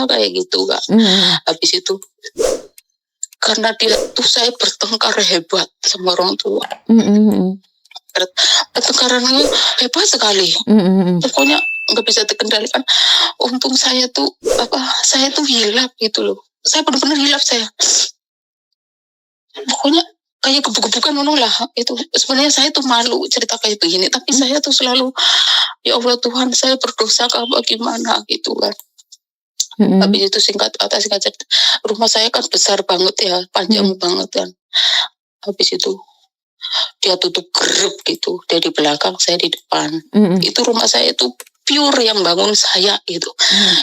kayak gitu Kak. Habis itu karena dia tuh saya bertengkar hebat sama orang tua. Pertengkarannya hebat sekali. Pokoknya nggak bisa terkendalikan. Untung saya tuh hilaf gitu loh. Saya benar-benar hilaf saya. Pokoknya kayak gebuk-gebukan lah itu. Sebenarnya saya tuh malu cerita kayak begini, tapi saya tuh selalu ya Allah Tuhan, saya berdosa apa gimana gitu kan. Habis itu singkat cerita, rumah saya kan besar banget ya, panjang banget kan. Habis itu dia tutup gerep gitu, dia di belakang, saya di depan. Itu rumah saya itu pure yang bangun saya gitu,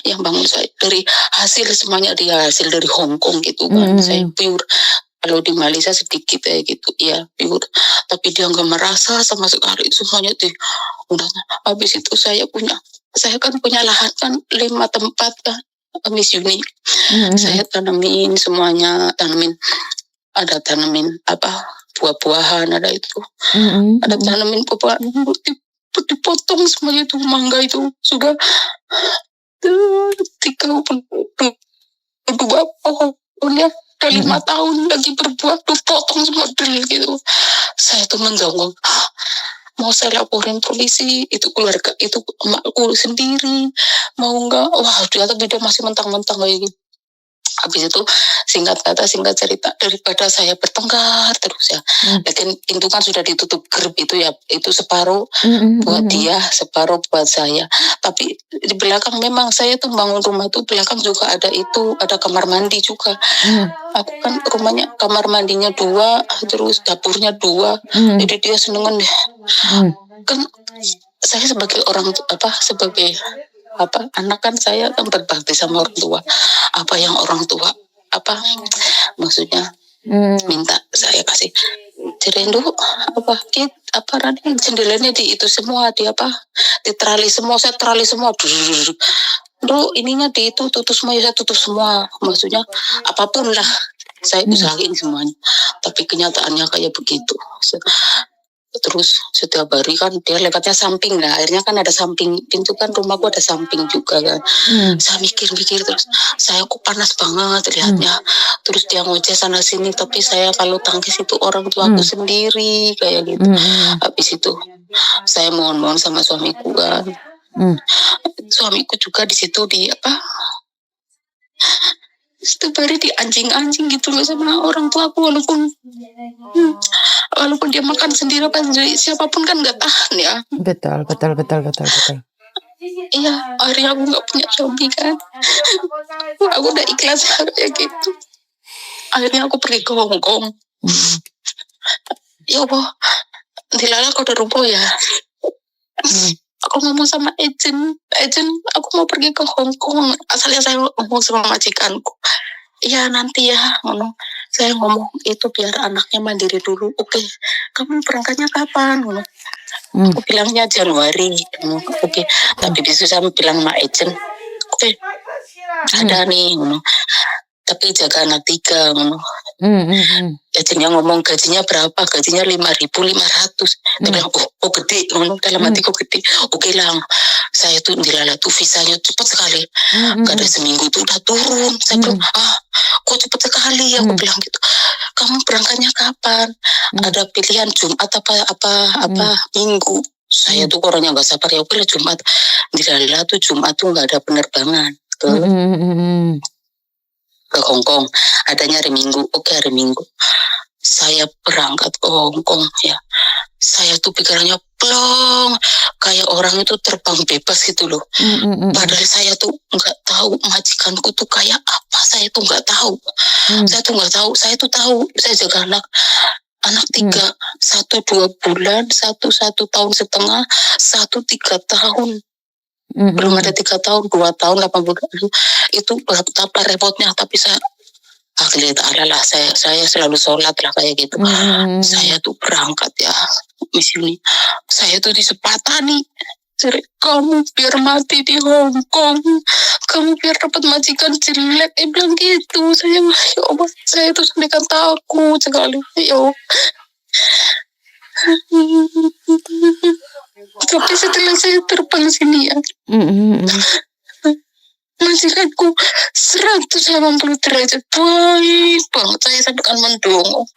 yang bangun saya dari hasil semuanya dia hasil dari Hong Kong gitu kan. Saya pure. Kalau di Malaysia sedikit ya gitu, ya pure. Tapi dia nggak merasa sama sekali semuanya tuh. Udah, habis itu saya kan punya lahan kan 5 tempat kan, Miss Yuni. Saya tanamin semuanya, ada tanamin buah-buahan, ada itu. Ada tanamin buah-buahan, dipotong semuanya itu, mangga itu sudah 32 pohon ya. Udah 5 tahun lagi berbuah, potong semua drill gitu. Saya tuh menjongkok, mau saya laporin polisi, itu keluarga, itu emakku sendiri, mau enggak, wah tapi dia masih mentang-mentang kayak gitu. Habis itu singkat cerita, daripada saya bertengkar terus ya, lagian pintu kan sudah ditutup gerb itu ya, itu separuh buat dia, separuh buat saya. Tapi di belakang memang saya tuh bangun rumah tuh belakang juga ada kamar mandi juga. Aku kan rumahnya kamar mandinya 2, terus dapurnya 2, jadi dia senengan deh. Kan saya sebagai anak kan, saya kan berbakti sama orang tua. Apa yang orang tua maksudnya minta saya kasih. Jadi dulu jendelanya di itu semua, di trali semua, saya trali semua. Dulu ininya di itu tutup semua, saya tutup semua. Maksudnya apapun lah saya usahain semuanya. Tapi kenyataannya kayak begitu. Terus setiap hari kan dia lewatnya samping lah, akhirnya kan ada samping pintu kan, rumahku ada samping juga kan. Saya mikir terus, saya kok panas banget lihatnya. Terus dia ngoceh sana sini, tapi saya kalau tangkis itu orang tuaku sendiri kayak gitu. Habis itu saya mohon sama suamiku kan. Suamiku juga di situ setiap hari di anjing gitu loh sama orang tuaku, walaupun dia makan sendiri siapapun kan nggak tahan ya. Betul. Iya, akhirnya aku nggak punya suami kan. Aku udah ikhlas kayak gitu. Akhirnya aku pergi ke Hong Kong. Ya Allah, dilala kau udah rumput ya. Aku ngomong sama agent, aku mau pergi ke Hong Kong. Asalnya saya ngomong sama majikanku, iya nanti ya, saya ngomong itu biar anaknya mandiri dulu. Oke, kamu berangkatnya kapan? Aku bilangnya Januari. Oke, tapi disitu saya bilang sama agent, oke, ada nih, tapi jaga anak 3. Agentnya ngomong gajinya berapa? Gajinya 5.500. Dia bilang, oh gede, dalam hatiku gede. Oke lah, saya tuh dilala tuh visanya cepat sekali. Gak ada seminggu tuh udah turun. Saya bilang, kok cepat sekali? Aku bilang gitu. Kamu berangkatnya kapan? Ada pilihan Jumat apa Minggu? Saya tuh orangnya nggak sabar, ya oke lah Jumat. Dilala tuh Jumat tuh nggak ada penerbangan ke Hong Kong, adanya hari Minggu. Oke, hari Minggu saya berangkat ke Hong Kong ya. Saya tuh pikirannya plong, kayak orang itu terbang bebas gitu loh. Padahal saya tuh nggak tahu majikanku tuh kayak apa, saya tuh nggak tahu. Saya tuh tahu, saya jaga anak 3, 1 2 bulan, 1 tahun setengah, 1 3 tahun. Belum ada 3 tahun, 2 tahun 8 bulan itu betapa repotnya. Tapi saya lah, saya selalu sholat lah kayak gitu. Saya tuh berangkat ya, Miss Yuni, saya tuh disepatani, kamu biar mati di Hong Kong, kamu biar dapat majikan jelek, bilang gitu. Saya ya Allah, saya tuh sampai kan takut sekali ya Allah. Tapi setelah saya terbang sini ya, majikanku 180 derajat baik banget. Saya sampai kan mendongong.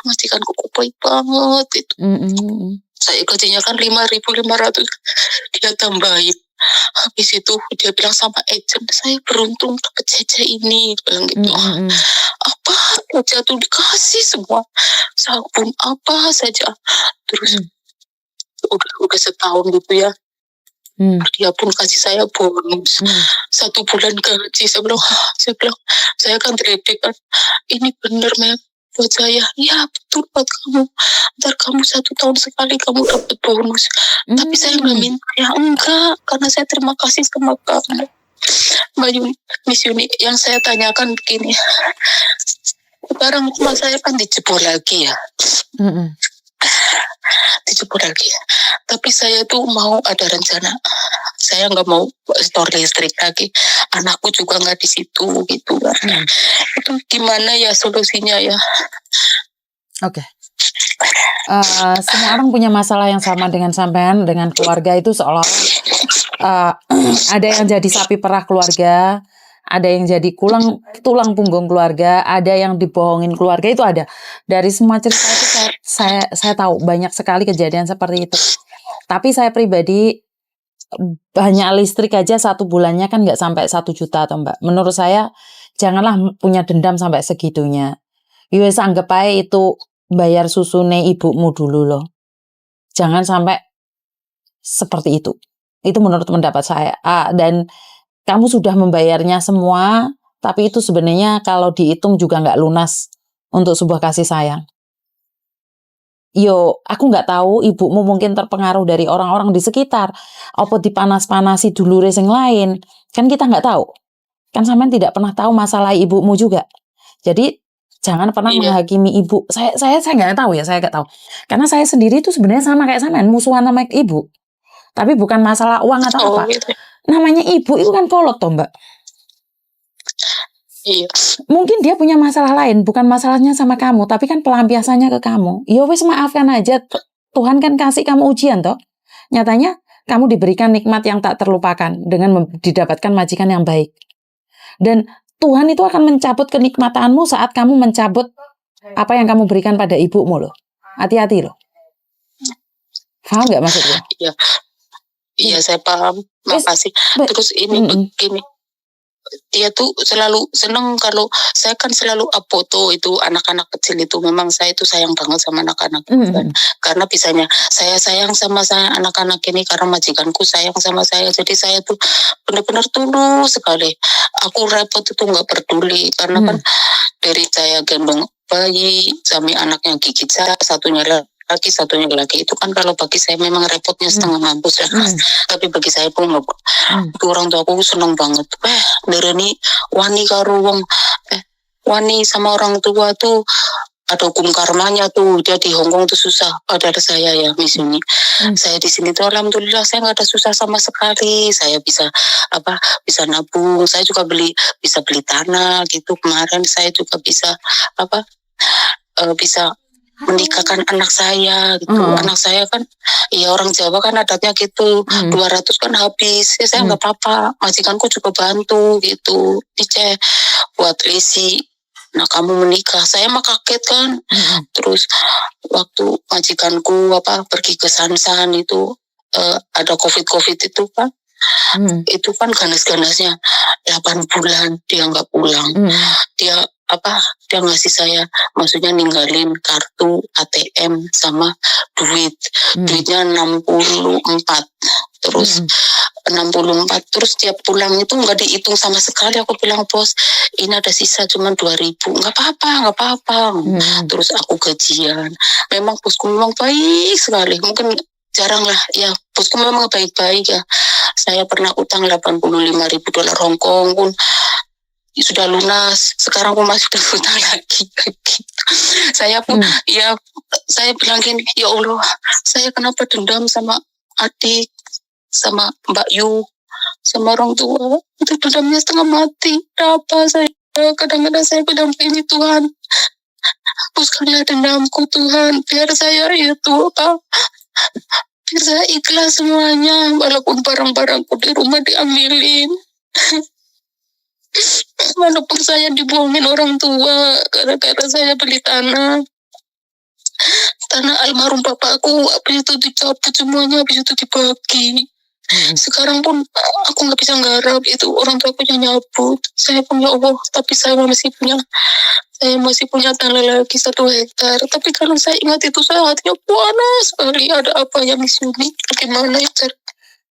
Majikanku kok baik banget itu. Saya gajinya kan 5.500, dia tambahin. Habis itu dia bilang sama agent, saya beruntung dapat jaja ini, bilang gitu. Apa saja tuh dikasih semua, sabun apa saja. Terus udah setahun gitu ya. Dia pun kasih saya bonus 1 bulan gaji. Saya bilang saya kan terledek kan, ini bener Mem buat saya. Ya betul buat kamu, ntar kamu 1 tahun sekali kamu dapat bonus. Tapi saya nggak minta ya, enggak, karena saya terima kasih sama kamu Mbak Miss Yuni. Yang saya tanyakan begini, sekarang rumah saya kan dijebol lagi ya. Dijebol lagi. Tapi saya tuh mau ada rencana. Saya nggak mau store listrik lagi. Anakku juga nggak di situ gitu kan. Itu gimana ya solusinya ya? Oke. Semua orang punya masalah yang sama dengan sampean, dengan keluarga itu seolah ada yang jadi sapi perah keluarga, ada yang jadi tulang punggung keluarga, ada yang dibohongin keluarga, itu ada. Dari semua cerita itu saya tahu banyak sekali kejadian seperti itu. Tapi saya pribadi, banyak listrik aja 1 bulannya kan nggak sampai 1 juta toh Mbak. Menurut saya janganlah punya dendam sampai segitunya. Yowes anggap aja itu bayar susune ibumu dulu loh. Jangan sampai seperti itu. Itu menurut pendapat saya. Dan kamu sudah membayarnya semua, tapi itu sebenarnya kalau dihitung juga nggak lunas untuk sebuah kasih sayang. Yo, aku nggak tahu ibumu mungkin terpengaruh dari orang-orang di sekitar. Apa dipanas-panasi dulure sing lain. Kan kita nggak tahu. Kan sampean tidak pernah tahu masalah ibumu juga. Jadi jangan pernah menghakimi ibu. Saya nggak tahu ya, saya nggak tahu. Karena saya sendiri itu sebenarnya sama kayak sampean, musuhan sama ibu. Tapi bukan masalah uang atau apa. Gitu. Namanya ibu itu kan kolot toh Mbak. Iya. Mungkin dia punya masalah lain, bukan masalahnya sama kamu, tapi kan pelampiasannya ke kamu. Ya wes maafkan aja, Tuhan kan kasih kamu ujian toh. Nyatanya kamu diberikan nikmat yang tak terlupakan dengan didapatkan majikan yang baik. Dan Tuhan itu akan mencabut kenikmatanmu saat kamu mencabut apa yang kamu berikan pada ibumu loh. Hati-hati loh. Paham nggak maksudnya? Iya saya paham. Makasih. Terus ini begini. Dia tuh selalu seneng kalau saya kan selalu foto itu anak-anak kecil itu. Memang saya itu sayang banget sama anak-anak kan? Karena bisanya saya sayang sama anak-anak ini karena majikanku sayang sama saya. Jadi saya tuh benar-benar tulus sekali. Aku repot itu nggak peduli karena kan dari saya gendong bayi sampai anaknya gigit saya, satunya laki satunya laki, itu kan kalau bagi saya memang repotnya setengah mampus ya kan. Tapi bagi saya pun itu orang tua aku seneng banget. Dereni wani karo wong wani sama orang tua tuh ada hukum karmanya tuh. Dia di Hongkong tuh susah. Padahal saya ya Miss Yuni, saya di sini tuh alhamdulillah saya nggak ada susah sama sekali. Saya bisa nabung. Saya juga bisa beli tanah gitu. Kemarin saya juga bisa bisa menikahkan anak saya gitu. Anak saya kan ya orang Jawa kan adatnya gitu, 200 kan habis. Ya saya nggak apa-apa, majikanku juga bantu gitu. Ini buat lisi. Nah kamu menikah, saya mah kaget kan. Terus waktu majikanku pergi ke Sansan itu ada covid itu kan. Itu kan ganas-ganasnya 8 bulan dia nggak pulang. Dia ngasih saya, maksudnya ninggalin kartu ATM sama duitnya 64. Terus 64, terus tiap pulang itu nggak dihitung sama sekali. Aku bilang, bos ini ada sisa cuma 2.000. nggak apa-apa. Terus aku gajian, memang bosku memang baik sekali. Mungkin jarang lah ya, bosku memang baik-baik ya. Saya pernah utang $85.000 Hongkong pun sudah lunas. Sekarang aku masih berhutang lagi. Saya pun ya saya bilang gini, ya Allah, saya kenapa dendam sama adik, sama Mbak Yu, sama orang tua. Itu dendamnya setengah mati. Apa saya kadang-kadang saya bilang ini Tuhan, hapuskanlah dendamku Tuhan, biar saya biar saya ikhlas semuanya, walaupun barang-barangku di rumah diambilin. Walaupun saya dibohongin orang tua gara-gara saya beli tanah almarhum bapakku, habis itu dicabut semuanya, habis itu dibagi. Sekarang pun aku nggak bisa nggarap itu, orang tua punya nyabut. Saya punya Allah, tapi saya masih punya tanah lagi 1 hektar. Tapi kalau saya ingat itu, saya hatinya panas sekali. Ada apa ya Miss Yuni? Bagaimana ya,